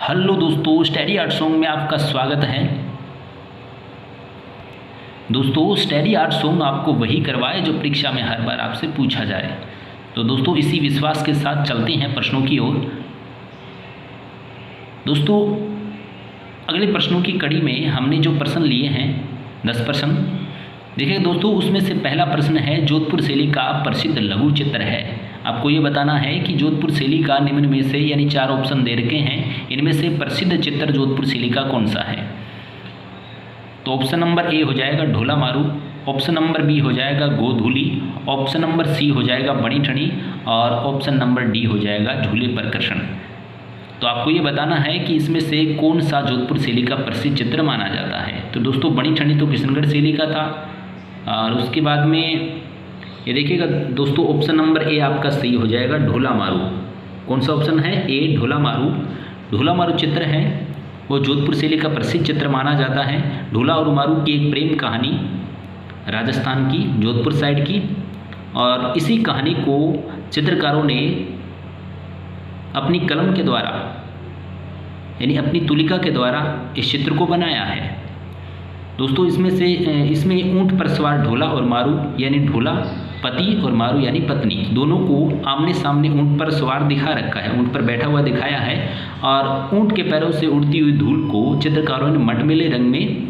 Hello दोस्तों, study art song में आपका स्वागत है। दोस्तों, स्टडी आर्ट सॉन्ग आपको वही करवाए जो परीक्षा में हर बार आपसे पूछा जाए। तो दोस्तों, इसी विश्वास के साथ चलते हैं प्रश्नों की ओर। दोस्तों, अगले प्रश्नों की कड़ी में हमने जो प्रश्न लिए हैं 10 प्रश्न। देखिए दोस्तों, उसमें से पहला प्रश्न है जोधपुर शैली का प्रसिद्ध लघु चित्र है। आपको ये बताना है कि जोधपुर शैली का निम्न में से, यानी 4 ऑप्शन दे रखे हैं, इनमें से प्रसिद्ध चित्र जोधपुर शैली का कौन सा है। तो ऑप्शन नंबर ए हो जाएगा ढोला मारू, ऑप्शन नंबर बी हो जाएगा गोधूली, ऑप्शन नंबर सी हो जाएगा बड़ी ठनी और ऑप्शन नंबर डी हो जाएगा झूले प्रकर्षण। तो आपको ये बताना है कि इसमें से कौन सा जोधपुर शैली का प्रसिद्ध चित्र माना जाता है। तो दोस्तों, बड़ी ठनी तो किशनगढ़ शैली का था और उसके बाद में ये देखिएगा दोस्तों, ऑप्शन नंबर ए आपका सही हो जाएगा ढोला मारू। कौन सा ऑप्शन है? ए ढोला मारू। ढोला मारू चित्र है वो जोधपुर शैली का प्रसिद्ध चित्र माना जाता है। ढोला और मारू की एक प्रेम कहानी राजस्थान की, जोधपुर साइड की, और इसी कहानी को चित्रकारों ने अपनी कलम के द्वारा, यानी अपनी तुलिका के द्वारा इस चित्र को बनाया है। दोस्तों, इसमें ऊंट पर सवार ढोला और मारू, यानी ढोला पति और मारू यानी पत्नी, दोनों को आमने सामने ऊंट पर सवार दिखा रखा है, ऊंट पर बैठा हुआ दिखाया है। और ऊंट के पैरों से उड़ती हुई धूल को चित्रकारों ने मटमैले रंग में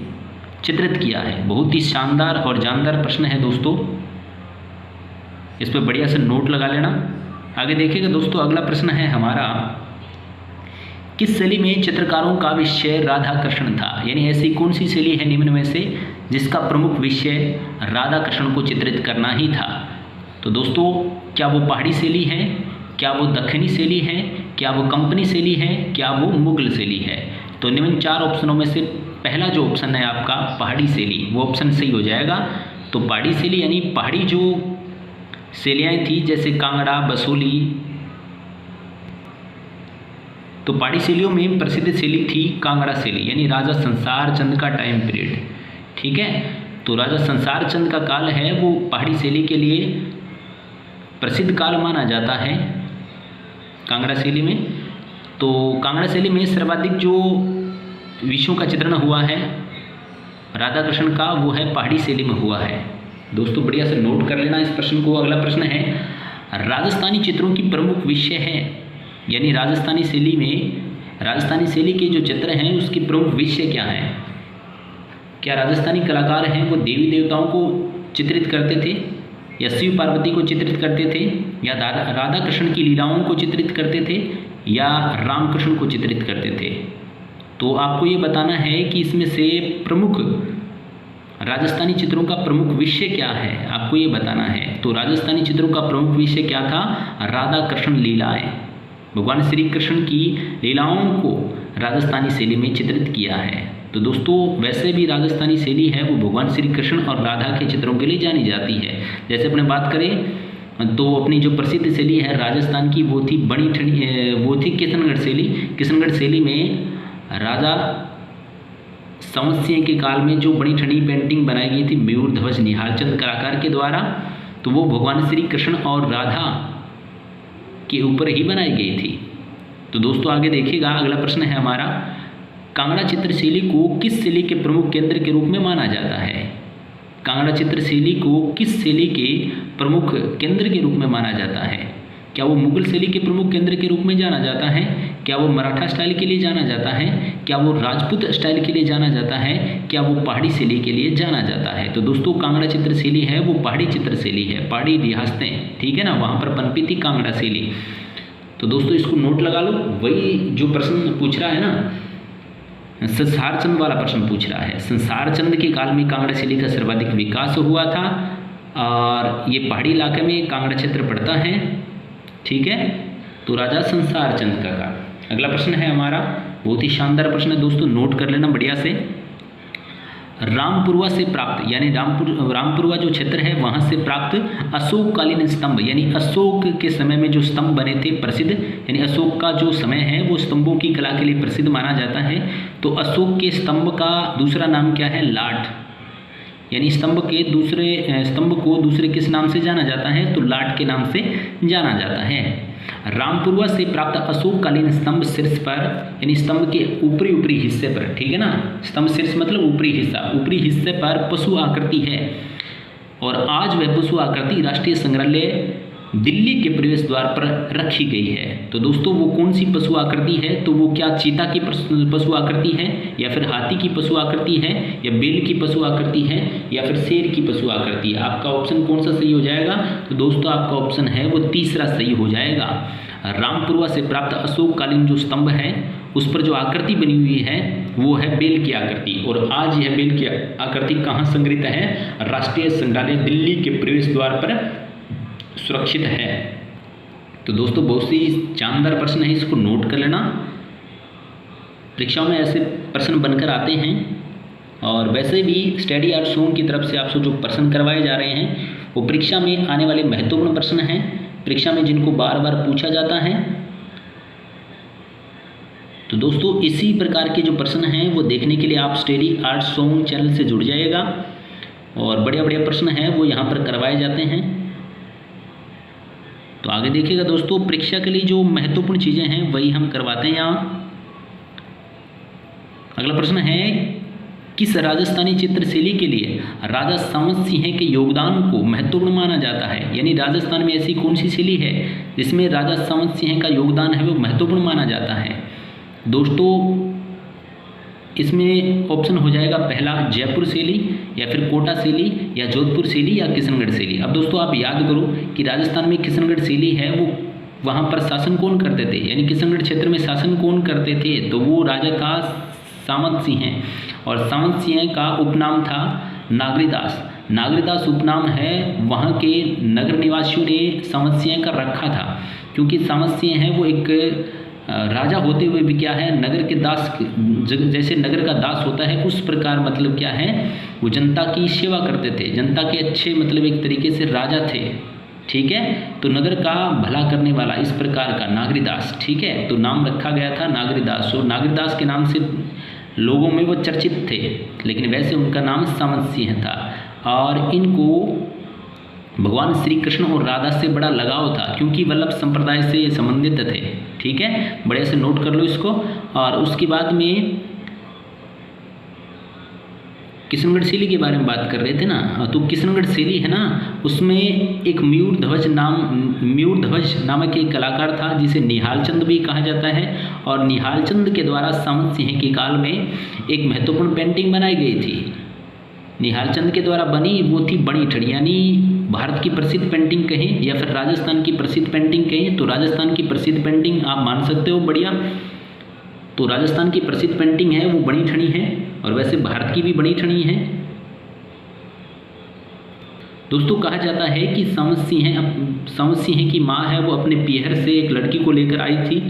चित्रित किया है। बहुत ही शानदार और जानदार प्रश्न है दोस्तों, इस पर बढ़िया से नोट लगा लेना। आगे देखिएगा दोस्तों, अगला प्रश्न है हमारा, किस शैली में चित्रकारों का विषय राधा कृष्ण था। यानी ऐसी कौन सी शैली है निम्न में से जिसका प्रमुख विषय राधा कृष्ण को चित्रित करना ही था। तो दोस्तों, क्या वो पहाड़ी शैली है, क्या वो दक्षिणी शैली है, क्या वो कंपनी शैली है, क्या वो मुगल शैली है। तो निम्न 4 ऑप्शनों में से पहला जो ऑप्शन है आपका पहाड़ी शैली, वो ऑप्शन सही हो जाएगा। तो पहाड़ी शैली यानी पहाड़ी जो शैलियाँ थी, जैसे कांगड़ा, बसोली, तो पहाड़ी शैलियों में प्रसिद्ध शैली थी कांगड़ा शैली, यानी राजा संसार चंद का टाइम पीरियड। ठीक है, तो राजा संसार चंद का काल है वो पहाड़ी शैली के लिए प्रसिद्ध काल माना जाता है कांगड़ा शैली में। तो कांगड़ा शैली में सर्वाधिक जो विषयों का चित्रण हुआ है राधा कृष्ण का, वो है पहाड़ी शैली में हुआ है। दोस्तों, बढ़िया से नोट कर लेना इस प्रश्न को। अगला प्रश्न है, राजस्थानी चित्रों की प्रमुख विषय है, यानी राजस्थानी शैली के जो चित्र हैं उसकी प्रमुख विषय क्या है। क्या राजस्थानी कलाकार हैं वो देवी देवताओं को चित्रित करते थे, या शिव पार्वती को चित्रित करते थे, या राधा कृष्ण की लीलाओं को चित्रित करते थे, या राम कृष्ण को चित्रित करते थे। तो आपको ये बताना है कि इसमें से प्रमुख राजस्थानी चित्रों का प्रमुख विषय क्या है, आपको ये बताना है। तो राजस्थानी चित्रों का प्रमुख विषय क्या था? राधा कृष्ण लीलाएं, भगवान श्री कृष्ण की लीलाओं को राजस्थानी शैली में चित्रित किया है। तो दोस्तों, वैसे भी राजस्थानी शैली है वो भगवान श्री कृष्ण और राधा के चित्रों के लिए जानी जाती है। जैसे अपने बात करें तो अपनी जो प्रसिद्ध शैली है राजस्थान की, वो थी किशनगढ़ शैली। किशनगढ़ शैली में राजा संवत सिंह के काल में जो बड़ी ठंडी पेंटिंग बनाई गई थी मयूर ध्वज निहालचंद कलाकार के द्वारा, तो वो भगवान श्री कृष्ण और राधा के ऊपर ही बनाई गई थी। तो दोस्तों, आगे देखिएगा, अगला प्रश्न है हमारा, कांगड़ा चित्र शैली को किस शैली के प्रमुख केंद्र के रूप में माना जाता है। कांगड़ा चित्र शैली को किस शैली के प्रमुख केंद्र के रूप में माना जाता है। क्या वो मुगल शैली के प्रमुख केंद्र के रूप में जाना जाता है, क्या वो मराठा स्टाइल के लिए जाना जाता है, क्या वो राजपूत स्टाइल के लिए जाना जाता है, क्या वो पहाड़ी शैली के लिए जाना जाता है। तो दोस्तों, कांगड़ा चित्र शैली है वो पहाड़ी चित्र शैली है, पहाड़ी रियासतें, ठीक है ना, वहाँ पर पनपी थी कांगड़ा शैली। तो दोस्तों, इसको नोट लगा लो। वही जो प्रश्न पूछ रहा है ना, संसार चंद वाला प्रश्न पूछ रहा है। संसार चंद के काल में कांगड़ा शैली का सर्वाधिक विकास हुआ था और ये पहाड़ी इलाके में कांगड़ा क्षेत्र पड़ता है। ठीक है, तो राजा संसार चंद का काल। अगला प्रश्न है हमारा, बहुत ही शानदार प्रश्न है दोस्तों, नोट कर लेना बढ़िया से। रामपुरवा से प्राप्त, यानी रामपुरवा जो क्षेत्र है वहाँ से प्राप्त अशोककालीन स्तंभ, यानी अशोक के समय में जो स्तंभ बने थे प्रसिद्ध, यानी अशोक का जो समय है वो स्तंभों की कला के लिए प्रसिद्ध माना जाता है। तो अशोक के स्तंभ का दूसरा नाम क्या है? लाठ, यानी स्तंभ को दूसरे किस नाम से जाना जाता है? तो लाठ के नाम से जाना जाता है। रामपुरवा से प्राप्त अशोककालीन स्तंभ शीर्ष पर, यानी स्तंभ के ऊपरी हिस्से पर, ठीक है ना, स्तंभ शीर्ष मतलब ऊपरी हिस्से पर पशु आकृति है और आज वह पशु आकृति राष्ट्रीय संग्रहालय दिल्ली के प्रवेश द्वार पर रखी गई है। तो दोस्तों वो कौन सी पशु आकृति है, तो वो क्या चीता की पशु आकृति है, या फिर हाथी की पशु आकृति है, या बैल की पशु आकृति है, या फिर शेर की पशु आकृति है। आपका ऑप्शन कौन सा सही हो जाएगा, तो दोस्तों आपका ऑप्शन है वो तीसरा सही हो जाएगा। रामपुरवा से प्राप्त अशोककालीन जो स्तंभ है उस पर जो आकृति बनी हुई है वो है बैल की आकृति, और आज यह बैल की आकृति कहाँ संग्रहित है, राष्ट्रीय संग्रहालय दिल्ली के प्रवेश द्वार पर सुरक्षित है। तो दोस्तों बहुत ही शानदार प्रश्न है, इसको नोट कर लेना। परीक्षाओं में ऐसे प्रश्न बनकर आते हैं और वैसे भी स्टडी आर्ट सोम की तरफ से आपसे जो प्रश्न करवाए जा रहे हैं वो परीक्षा में आने वाले महत्वपूर्ण प्रश्न हैं, परीक्षा में जिनको बार बार पूछा जाता है। तो दोस्तों इसी प्रकार के जो प्रश्न हैं वो देखने के लिए आप स्टडी आर्ट सोम चैनल से जुड़ जाइएगा और बढ़िया प्रश्न हैं वो यहाँ पर करवाए जाते हैं। तो आगे देखिएगा दोस्तों, परीक्षा के लिए जो महत्वपूर्ण चीज़ें हैं वही हम करवाते हैं यहाँ। अगला प्रश्न है, किस राजस्थानी चित्रशैली के लिए राजा सामंत सिंह के योगदान को महत्वपूर्ण माना जाता है, यानी राजस्थान में ऐसी कौन सी शैली है जिसमें राजा सामंत सिंह का योगदान है वो महत्वपूर्ण माना जाता है। दोस्तों इसमें ऑप्शन हो जाएगा पहला जयपुर शैली, या फिर कोटा शैली, या जोधपुर शैली, या किशनगढ़ शैली। अब दोस्तों आप याद करो कि राजस्थान में किशनगढ़ शैली है वो वहाँ पर शासन कौन करते थे, यानी किशनगढ़ क्षेत्र में शासन कौन करते थे, तो वो राजा था सामंत सिंह, और सामंत सिंह का उपनाम था नागरीदास। नागरीदास उपनाम है वहाँ के नगर निवासियों ने सामंत सिंह का रखा था, क्योंकि सामंत सिंह है वो एक राजा होते हुए भी क्या है नगर के दास, जैसे नगर का दास होता है उस प्रकार मतलब क्या है वो जनता की सेवा करते थे, जनता के अच्छे मतलब एक तरीके से राजा थे, ठीक है। तो नगर का भला करने वाला इस प्रकार का नागरीदास, ठीक है, तो नाम रखा गया था नागरीदास, और नागरीदास के नाम से लोगों में वो चर्चित थे, लेकिन वैसे उनका नाम सामंत सिंह था। और इनको भगवान श्री कृष्ण और राधा से बड़ा लगाव था, क्योंकि वल्लभ संप्रदाय से ये संबंधित थे, ठीक है, बड़े से नोट कर लो इसको। और उसके बाद में किशनगढ़ शैली के बारे में बात कर रहे थे ना, तो किशनगढ़ शैली है ना उसमें एक मयूर ध्वज नामक एक कलाकार था जिसे निहाल चंद भी कहा जाता है, और निहाल चंद के द्वारा सामंत सिंह के काल में एक महत्वपूर्ण पेंटिंग बनाई गई थी। निहाल चंद के द्वारा बनी वो थी बड़ी ठड़ी, यानी भारत की प्रसिद्ध पेंटिंग कहें या फिर राजस्थान की प्रसिद्ध पेंटिंग कहें, तो राजस्थान की प्रसिद्ध पेंटिंग आप मान सकते हो, बढ़िया। तो राजस्थान की प्रसिद्ध पेंटिंग है वो बड़ी ठणी है, और वैसे भारत की भी बड़ी ठणी है। दोस्तों कहा जाता है कि सामंत सिंह की माँ है वो अपने पीहर से एक लड़की को लेकर आई थी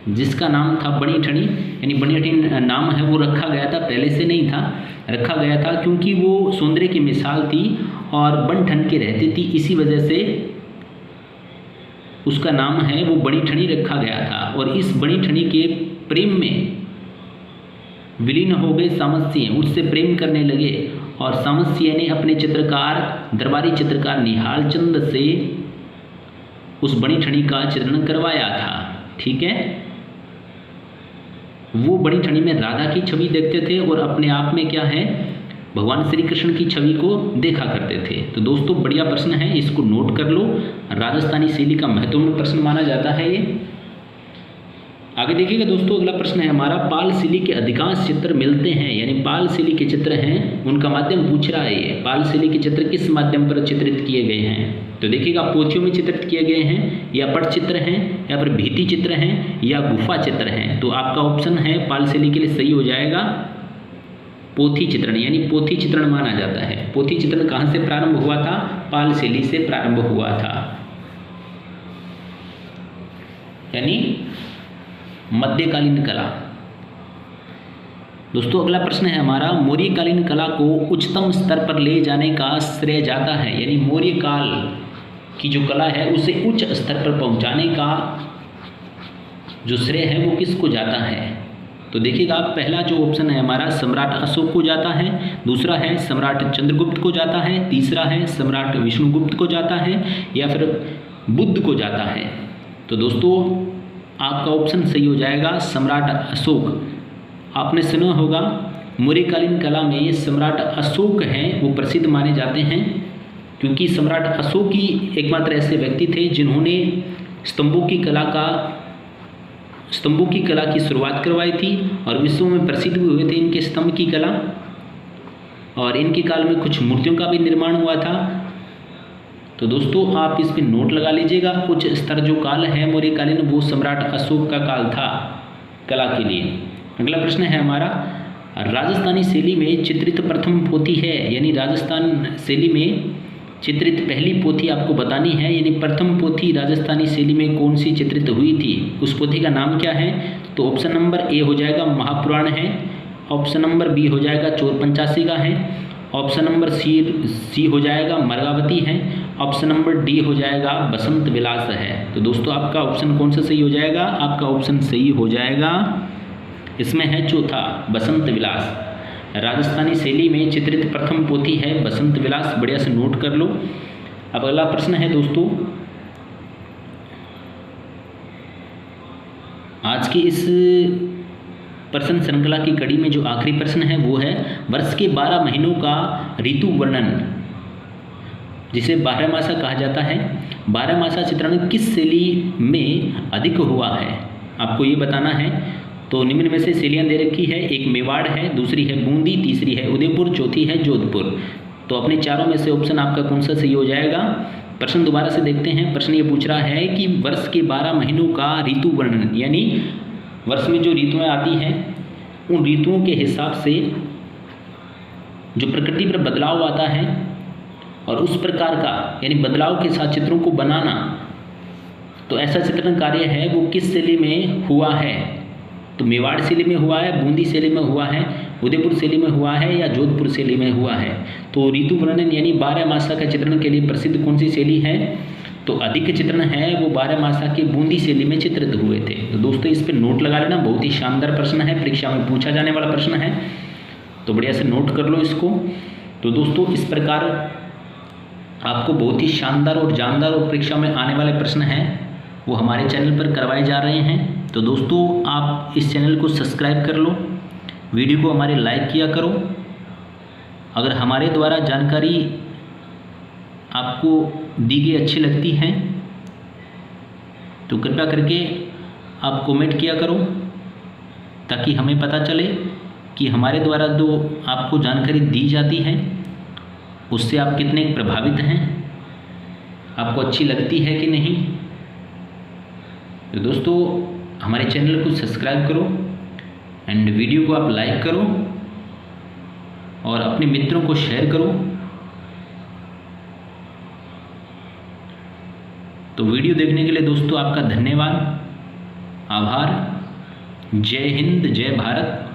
जिसका नाम था बड़ी ठणी, यानी बड़ी ठणी नाम है वो रखा गया था, पहले से नहीं था, रखा गया था क्योंकि वो सौंदर्य की मिसाल थी और बन ठन के रहती थी, इसी वजह से उसका नाम है वो बड़ी ठणी रखा गया था। और इस बड़ी ठणी के प्रेम में विलीन हो गए सामंत सिंह, उससे प्रेम करने लगे, और सामंत सिंह ने अपने दरबारी चित्रकार निहाल चंद से उस बड़ी ठणी का चित्रण करवाया था, ठीक है। वो बड़ी ठणी में राधा की छवि देखते थे और अपने आप में क्या है भगवान श्री कृष्ण की छवि को देखा करते थे। तो दोस्तों बढ़िया प्रश्न है, इसको नोट कर लो, राजस्थानी शैली का महत्वपूर्ण प्रश्न माना जाता है ये। आगे देखिएगा दोस्तों, अगला प्रश्न है हमारा, पाल शैली के अधिकांश चित्र मिलते हैं, यानी पाल शैली के चित्र हैं उनका माध्यम पूछ रहा है ये, पाल शैली के चित्र किस माध्यम पर चित्रित किए गए हैं। तो देखिएगा पोथियों में चित्रित किए गए हैं, या पट चित्र हैं, या फिर भित्ति चित्र हैं, या गुफा चित्र हैं। तो आपका ऑप्शन है पाल शैली के लिए सही हो जाएगा पोथी चित्रण, यानी पोथी चित्रण माना जाता है। पोथी चित्रण कहाँ से प्रारंभ हुआ था, पाल शैली से प्रारंभ हुआ था, यानी मध्यकालीन कला। दोस्तों अगला प्रश्न है हमारा, मौर्यकालीन कला को उच्चतम स्तर पर ले जाने का श्रेय जाता है, यानी मौर्य काल की जो कला है उसे उच्च स्तर पर पहुंचाने का जो श्रेय है वो किसको जाता है। तो देखिएगा पहला जो ऑप्शन है हमारा सम्राट अशोक को जाता है, दूसरा है सम्राट चंद्रगुप्त को जाता है, तीसरा है सम्राट विष्णुगुप्त को जाता है, या फिर बुद्ध को जाता है। तो दोस्तों आपका ऑप्शन सही हो जाएगा सम्राट अशोक। आपने सुना होगा मौर्यकालीन कला में सम्राट अशोक हैं वो प्रसिद्ध माने जाते हैं, क्योंकि सम्राट अशोक ही एकमात्र ऐसे व्यक्ति थे जिन्होंने स्तंभों की कला की शुरुआत करवाई थी और विश्व में प्रसिद्ध भी हुए थे इनके स्तंभ की कला। और इनके काल में कुछ मूर्तियों का भी निर्माण हुआ था। तो दोस्तों आप इस पर नोट लगा लीजिएगा, उच्च स्तर जो काल है मौर्यकालीन वो सम्राट अशोक का काल था कला के लिए। अगला प्रश्न है हमारा, राजस्थानी शैली में चित्रित प्रथम पोथी है, यानी राजस्थान शैली में चित्रित पहली पोथी आपको बतानी है, यानी प्रथम पोथी राजस्थानी शैली में कौन सी चित्रित हुई थी, उस पोथी का नाम क्या है। तो ऑप्शन नंबर ए हो जाएगा महापुराण है, ऑप्शन नंबर बी हो जाएगा चोर पंचासी का है, ऑप्शन नंबर सी हो जाएगा मर्गावती है, ऑप्शन नंबर डी हो जाएगा बसंत विलास है। तो दोस्तों आपका ऑप्शन कौन सा सही हो जाएगा, आपका ऑप्शन सही हो जाएगा, इसमें है चौथा बसंत विलास। राजस्थानी शैली में चित्रित प्रथम पोथी है बसंत विलास, बढ़िया से नोट कर लो। अब अगला प्रश्न है दोस्तों, आज की इस प्रश्न श्रृंखला की कड़ी में जो आखिरी प्रश्न है वो है वर्ष के 12 महीनों का ऋतु वर्णन, जिसे बारहमासा कहा जाता है। बारहमासा चित्रण किस शैली में अधिक हुआ है, आपको ये बताना है। तो निम्न में से शैलियाँ दे रखी है, एक मेवाड़ है, दूसरी है बूंदी, तीसरी है उदयपुर, चौथी है जोधपुर। तो अपने चारों में से ऑप्शन आपका कौन सा सही हो जाएगा। प्रश्न दोबारा से देखते हैं। प्रश्न ये पूछ रहा है कि वर्ष के 12 महीनों का ऋतु वर्णन, यानी वर्ष में जो ऋतुएं आती हैं उन ऋतुओं के हिसाब से जो प्रकृति पर बदलाव आता है और उस प्रकार का यानी बदलाव के साथ चित्रों को बनाना, तो ऐसा चित्रण कार्य है वो किस शैली में हुआ है। तो मेवाड़ शैली में हुआ है, बूंदी शैली में हुआ है, उदयपुर शैली में हुआ है या जोधपुर शैली में हुआ है। तो ऋतु वर्णन यानी 12 मासा का चित्रण के लिए प्रसिद्ध कौन सी शैली है, तो अधिक चित्रण है वो 12 मासा के बूंदी शैली में चित्रित हुए थे। तो दोस्तों इस पर नोट लगा लेना, बहुत ही शानदार प्रश्न है, परीक्षा में पूछा जाने वाला प्रश्न है, तो बढ़िया से नोट कर लो इसको। तो दोस्तों इस प्रकार आपको बहुत ही शानदार और जानदार और परीक्षा में आने वाले प्रश्न हैं वो हमारे चैनल पर करवाए जा रहे हैं। तो दोस्तों आप इस चैनल को सब्सक्राइब कर लो, वीडियो को हमारे लाइक किया करो। अगर हमारे द्वारा जानकारी आपको दी गई अच्छी लगती है तो कृपया करके आप कमेंट किया करो, ताकि हमें पता चले कि हमारे द्वारा जो आपको जानकारी दी जाती है उससे आप कितने प्रभावित हैं, आपको अच्छी लगती है कि नहीं। तो दोस्तों हमारे चैनल को सब्सक्राइब करो एंड वीडियो को आप लाइक करो और अपने मित्रों को शेयर करो। तो वीडियो देखने के लिए दोस्तों आपका धन्यवाद, आभार। जय हिंद, जय भारत।